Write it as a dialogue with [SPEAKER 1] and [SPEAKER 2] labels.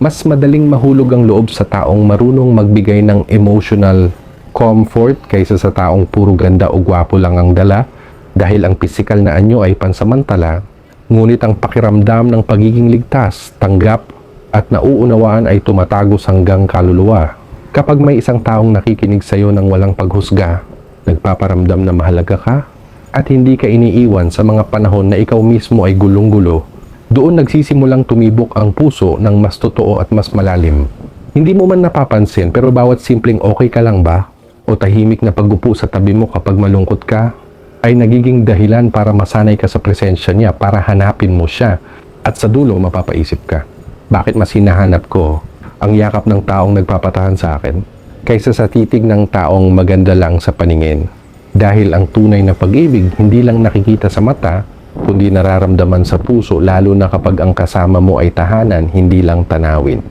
[SPEAKER 1] Mas madaling mahulog ang loob sa taong marunong magbigay ng emotional comfort kaysa sa taong puro ganda o gwapo lang ang dala, dahil ang pisikal na anyo ay pansamantala, ngunit ang pakiramdam ng pagiging ligtas, tanggap at nauunawaan ay tumatagos hanggang kaluluwa. Kapag may isang taong nakikinig sa iyo ng walang paghusga, nagpaparamdam na mahalaga ka, at hindi ka iniiwan sa mga panahon na ikaw mismo ay gulong-gulo, doon nagsisimulang tumibok ang puso ng mas totoo at mas malalim. Hindi mo man napapansin, pero bawat simpleng okay ka lang ba o tahimik na pag-upo sa tabi mo kapag malungkot ka ay nagiging dahilan para masanay ka sa presensya niya, para hanapin mo siya. At sa dulo mapapaisip ka, bakit mas hinahanap ko ang yakap ng taong nagpapatahan sa akin kaysa sa titig ng taong maganda lang sa paningin? Dahil ang tunay na pag-ibig hindi lang nakikita sa mata, kundi nararamdaman sa puso, lalo na kapag ang kasama mo ay tahanan, hindi lang tanawin.